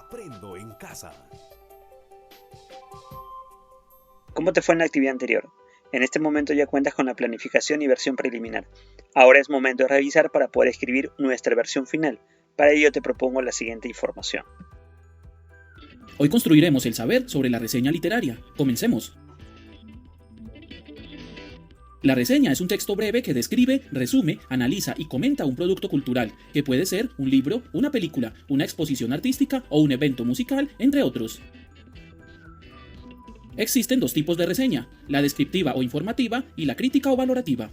Aprendo en casa. ¿Cómo te fue en la actividad anterior? En este momento ya cuentas con la planificación y versión preliminar. Ahora es momento de revisar para poder escribir nuestra versión final. Para ello te propongo la siguiente información. Hoy construiremos el saber sobre la reseña literaria. Comencemos. La reseña es un texto breve que describe, resume, analiza y comenta un producto cultural, que puede ser un libro, una película, una exposición artística o un evento musical, entre otros. Existen dos tipos de reseña, la descriptiva o informativa y la crítica o valorativa.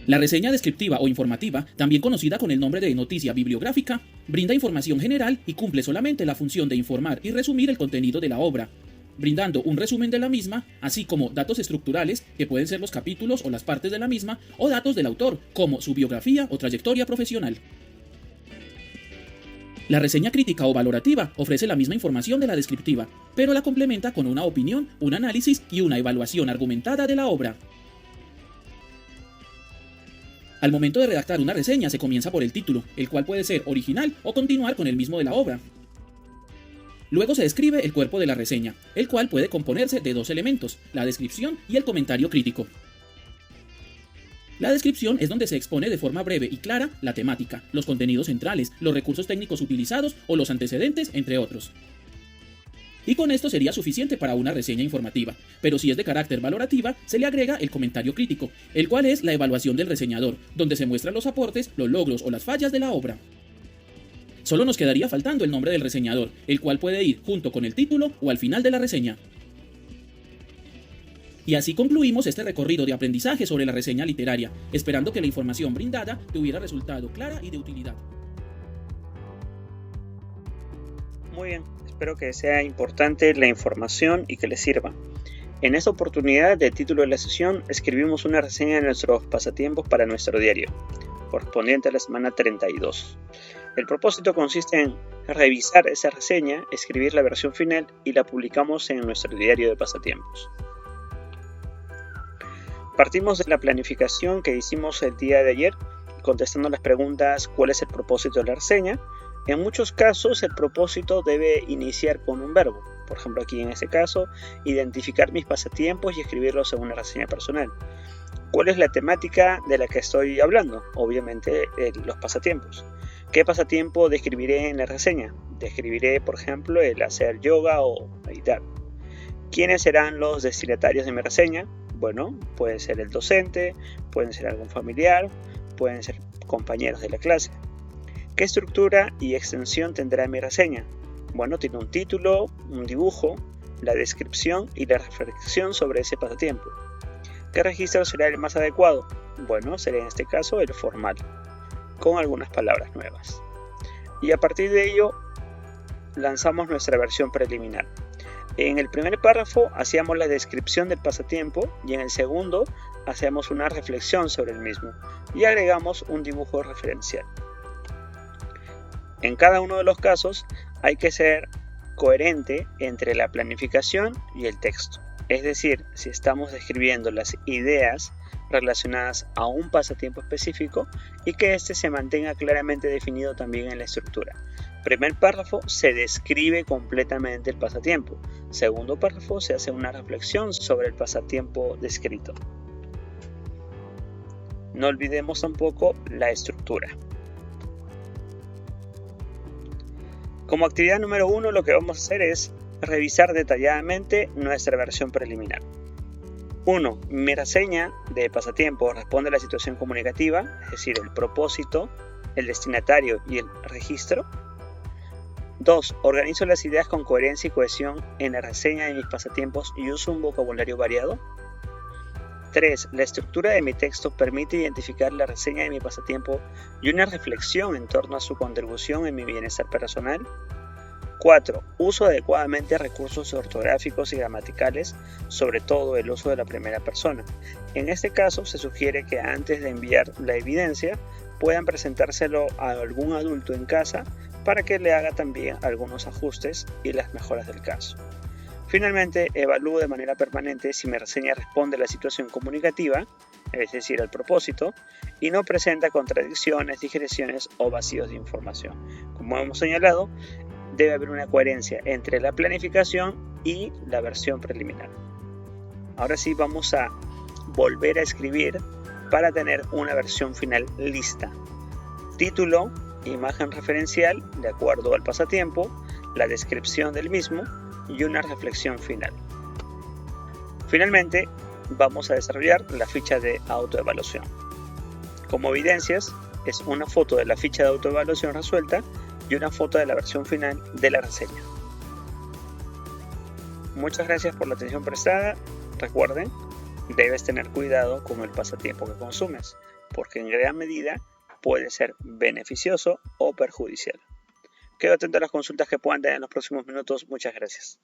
La reseña descriptiva o informativa, también conocida con el nombre de noticia bibliográfica, brinda información general y cumple solamente la función de informar y resumir el contenido de la obra, brindando un resumen de la misma, así como datos estructurales, que pueden ser los capítulos o las partes de la misma, o datos del autor, como su biografía o trayectoria profesional. La reseña crítica o valorativa ofrece la misma información de la descriptiva, pero la complementa con una opinión, un análisis y una evaluación argumentada de la obra. Al momento de redactar una reseña se comienza por el título, el cual puede ser original o continuar con el mismo de la obra. Luego se describe el cuerpo de la reseña, el cual puede componerse de dos elementos, la descripción y el comentario crítico. La descripción es donde se expone de forma breve y clara la temática, los contenidos centrales, los recursos técnicos utilizados o los antecedentes, entre otros. Y con esto sería suficiente para una reseña informativa, pero si es de carácter valorativa, se le agrega el comentario crítico, el cual es la evaluación del reseñador, donde se muestran los aportes, los logros o las fallas de la obra. Solo nos quedaría faltando el nombre del reseñador, el cual puede ir junto con el título o al final de la reseña. Y así concluimos este recorrido de aprendizaje sobre la reseña literaria, esperando que la información brindada te hubiera resultado clara y de utilidad. Muy bien, espero que sea importante la información y que les sirva. En esta oportunidad, del título de la sesión, escribimos una reseña de nuestros pasatiempos para nuestro diario, correspondiente a la semana 32. El propósito consiste en revisar esa reseña, escribir la versión final y la publicamos en nuestro diario de pasatiempos. Partimos de la planificación que hicimos el día de ayer, contestando las preguntas ¿cuál es el propósito de la reseña? En muchos casos el propósito debe iniciar con un verbo. Por ejemplo, aquí en este caso, identificar mis pasatiempos y escribirlos en una reseña personal. ¿Cuál es la temática de la que estoy hablando? Obviamente los pasatiempos. ¿Qué pasatiempo describiré en la reseña? Describiré, por ejemplo, el hacer yoga o meditar. ¿Quiénes serán los destinatarios de mi reseña? Bueno, puede ser el docente, pueden ser algún familiar, pueden ser compañeros de la clase. ¿Qué estructura y extensión tendrá mi reseña? Bueno, tiene un título, un dibujo, la descripción y la reflexión sobre ese pasatiempo. ¿Qué registro será el más adecuado? Bueno, será en este caso el formal, con algunas palabras nuevas. Y a partir de ello, lanzamos nuestra versión preliminar. En el primer párrafo hacíamos la descripción del pasatiempo y en el segundo hacíamos una reflexión sobre el mismo y agregamos un dibujo referencial. En cada uno de los casos hay que ser coherente entre la planificación y el texto. Es decir, si estamos describiendo las ideas relacionadas a un pasatiempo específico y que éste se mantenga claramente definido también en la estructura. Primer párrafo se describe completamente el pasatiempo. Segundo párrafo se hace una reflexión sobre el pasatiempo descrito. No olvidemos tampoco la estructura. Como actividad número 1, lo que vamos a hacer es revisar detalladamente nuestra versión preliminar. 1. Mi reseña de pasatiempo responde a la situación comunicativa, es decir, el propósito, el destinatario y el registro. 2. Organizo las ideas con coherencia y cohesión en la reseña de mis pasatiempos y uso un vocabulario variado. 3. La estructura de mi texto permite identificar la reseña de mi pasatiempo y una reflexión en torno a su contribución en mi bienestar personal. 4. Uso adecuadamente recursos ortográficos y gramaticales, sobre todo el uso de la primera persona. En este caso, se sugiere que antes de enviar la evidencia, puedan presentárselo a algún adulto en casa para que le haga también algunos ajustes y las mejoras del caso. Finalmente, evalúo de manera permanente si mi reseña responde a la situación comunicativa, es decir, al propósito, y no presenta contradicciones, digresiones o vacíos de información. Como hemos señalado, debe haber una coherencia entre la planificación y la versión preliminar. Ahora sí vamos a volver a escribir para tener una versión final lista. Título, imagen referencial de acuerdo al pasatiempo, la descripción del mismo y una reflexión final. Finalmente, vamos a desarrollar la ficha de autoevaluación. Como evidencias, es una foto de la ficha de autoevaluación resuelta y una foto de la versión final de la reseña. Muchas gracias por la atención prestada. Recuerden, debes tener cuidado con el pasatiempo que consumes, porque en gran medida puede ser beneficioso o perjudicial. Quedo atento a las consultas que puedan tener en los próximos minutos. Muchas gracias.